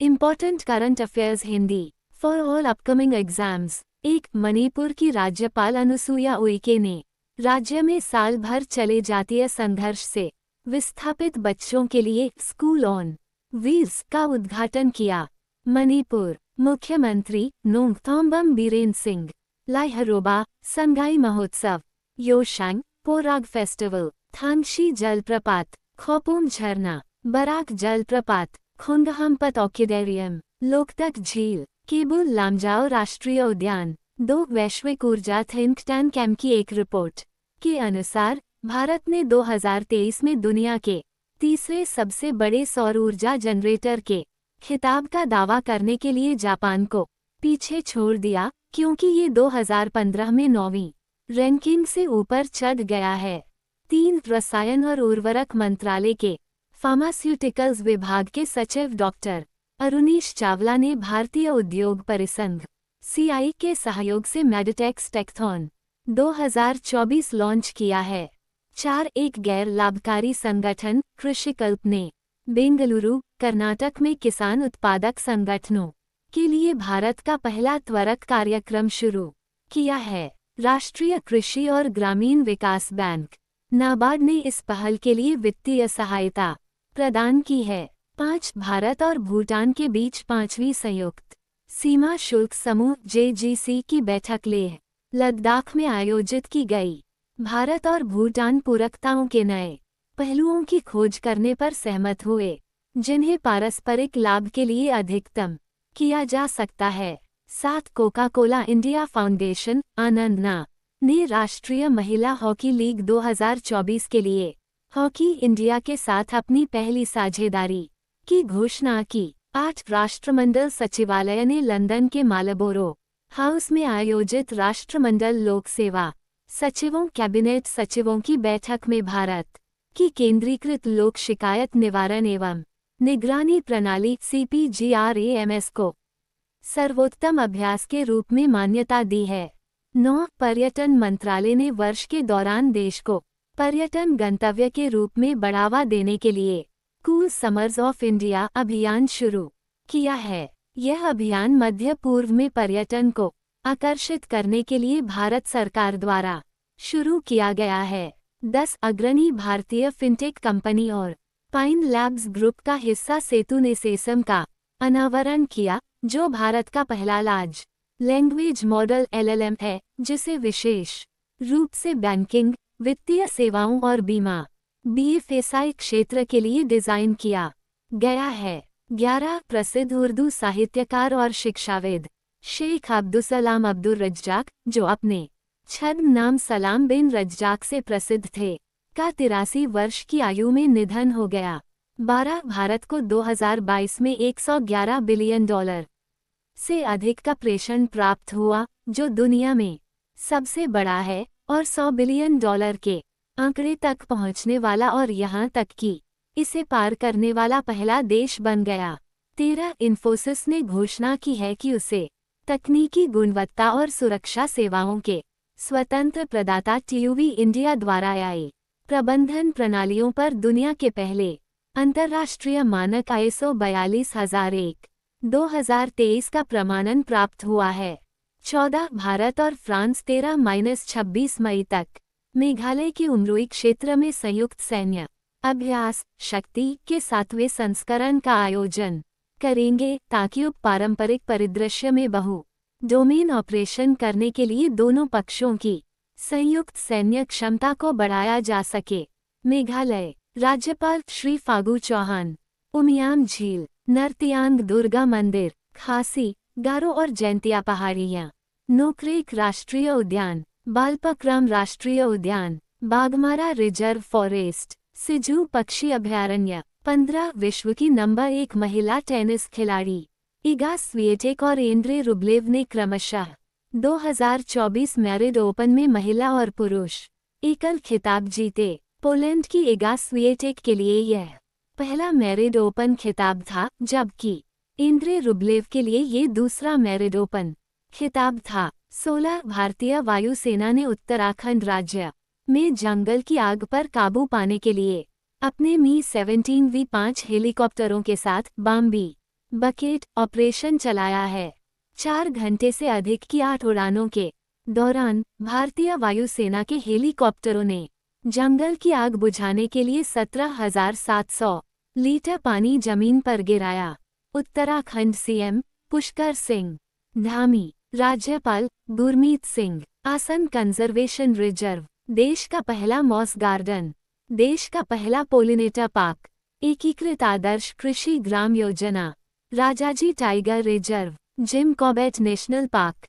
Important current affairs Hindi for all upcoming exams. एक, मणिपुर की राज्यपाल अनुसुईया उइके ने राज्य में साल भर चले जातीय संघर्ष से विस्थापित बच्चों के लिए स्कूल ऑन व्हील्स का उद्घाटन किया। मणिपुर मुख्यमंत्री नोंगथोम्बम बीरेन सिंह लाइहरोबा संगाई महोत्सव, योशांग पोराग फेस्टिवल, थांगशी जलप्रपात, खोपुम झरना, बराक जलप्रपात, खुंगहमपत ऑर्किडेरियम, लोकतक झील, केबुल लामजाओ राष्ट्रीय उद्यान। 2 वैश्विक ऊर्जा थिंक टैंक की एक रिपोर्ट के अनुसार भारत ने 2023 में दुनिया के तीसरे सबसे बड़े सौर ऊर्जा जनरेटर के खिताब का दावा करने के लिए जापान को पीछे छोड़ दिया, क्योंकि ये 2015 में 9वीं रैंकिंग से ऊपर चढ़ गया है। 3, रसायन और उर्वरक मंत्रालय के फार्मास्यूटिकल्स विभाग के सचिव डॉक्टर अरुणीश चावला ने भारतीय उद्योग परिसंघ (CI) के सहयोग से मेडिटेक्स टेकथॉन 2024 लॉन्च किया है। 4, एक गैर लाभकारी संगठन कृषिकल्प ने बेंगलुरु, कर्नाटक में किसान उत्पादक संगठनों के लिए भारत का पहला त्वरक कार्यक्रम शुरू किया है। राष्ट्रीय कृषि और ग्रामीण विकास बैंक नाबार्ड ने इस पहल के लिए वित्तीय सहायता प्रदान की है। 5, भारत और भूटान के बीच 5वीं संयुक्त सीमा शुल्क समूह JGC की बैठक लेह लद्दाख में आयोजित की गई। भारत और भूटान पूरकताओं के नए पहलुओं की खोज करने पर सहमत हुए, जिन्हें पारस्परिक लाभ के लिए अधिकतम किया जा सकता है। 7, कोका कोला इंडिया फाउंडेशन आनंदना ने राष्ट्रीय महिला हॉकी लीग 2024 के लिए हॉकी इंडिया के साथ अपनी पहली साझेदारी की घोषणा की। 8, राष्ट्रमंडल सचिवालय ने लंदन के मालबोरो हाउस में आयोजित राष्ट्रमंडल लोक सेवा सचिवों कैबिनेट सचिवों की बैठक में भारत की केंद्रीकृत लोक शिकायत निवारण एवं निगरानी प्रणाली CPGRAMS को सर्वोत्तम अभ्यास के रूप में मान्यता दी है। 9, पर्यटन मंत्रालय ने वर्ष के दौरान देश को पर्यटन गंतव्य के रूप में बढ़ावा देने के लिए कूल समर्स ऑफ इंडिया अभियान शुरू किया है। यह अभियान मध्य पूर्व में पर्यटन को आकर्षित करने के लिए भारत सरकार द्वारा शुरू किया गया है। 10, अग्रणी भारतीय फिनटेक कंपनी और पाइन लैब्स ग्रुप का हिस्सा सेतु ने सेसम का अनावरण किया, जो भारत का पहला लार्ज लैंग्वेज मॉडल LLM है, जिसे विशेष रूप से बैंकिंग, वित्तीय सेवाओं और बीमा BFSI क्षेत्र के लिए डिजाइन किया गया है। 11, प्रसिद्ध उर्दू साहित्यकार और शिक्षाविद शेख अब्दुसलाम अब्दुल रज्जाक, जो अपने छद्म नाम सलाम बिन रज्जाक से प्रसिद्ध थे, का 83 वर्ष की आयु में निधन हो गया। 12, भारत को 2022 में $111 बिलियन से अधिक का प्रेषण प्राप्त हुआ, जो दुनिया में सबसे बड़ा है और $100 बिलियन के आंकड़े तक पहुंचने वाला और यहां तक कि इसे पार करने वाला पहला देश बन गया। 13, इन्फोसिस ने घोषणा की है कि उसे तकनीकी गुणवत्ता और सुरक्षा सेवाओं के स्वतंत्र प्रदाता TUV इंडिया द्वारा AI प्रबंधन प्रणालियों पर दुनिया के पहले अंतर्राष्ट्रीय मानक ISO 42001-2023 का प्रमाणन प्राप्त हुआ है। 14, भारत और फ्रांस 13-26 मई तक मेघालय के उमरोई क्षेत्र में संयुक्त सैन्य अभ्यास शक्ति के 7वें संस्करण का आयोजन करेंगे, ताकि पारंपरिक परिदृश्य में बहु डोमेन ऑपरेशन करने के लिए दोनों पक्षों की संयुक्त सैन्य क्षमता को बढ़ाया जा सके। मेघालय राज्यपाल श्री फागू चौहान उमियाम झील, नर्तियांग दुर्गा मंदिर, खासी, गारो और जैंतिया पहाड़ियां, नोकरेक राष्ट्रीय उद्यान, बालपक्रम राष्ट्रीय उद्यान, बागमारा रिजर्व फॉरेस्ट, सिजू पक्षी अभयारण्य। 15, विश्व की नंबर 1 महिला टेनिस खिलाड़ी इगा स्विएटेक और एंड्रे रुब्लेव ने क्रमशः 2024 मैरिड ओपन में महिला और पुरुष एकल खिताब जीते। पोलैंड की इगा स्विएटेक के लिए यह पहला मैरिड ओपन खिताब था, जबकि एंड्रे रुब्लेव के लिए ये दूसरा मैरिड ओपन खिताब था। 16, भारतीय वायुसेना ने उत्तराखंड राज्य में जंगल की आग पर काबू पाने के लिए अपने मी-17V5 हेलीकॉप्टरों के साथ बाम्बी बकेट ऑपरेशन चलाया है। 4 घंटे से अधिक की 8 उड़ानों के दौरान भारतीय वायुसेना के हेलीकॉप्टरों ने जंगल की आग बुझाने के लिए 17,700 लीटर पानी जमीन पर गिराया। उत्तराखंड सीएम पुष्कर सिंह धामी, राज्यपाल गुरमीत सिंह। आसन कंजर्वेशन रिजर्व, देश का पहला मॉस गार्डन, देश का पहला पोलिनेटर पार्क, एकीकृत आदर्श कृषि Gram Yojana, Rajaji tiger reserve, Jim Corbett national park.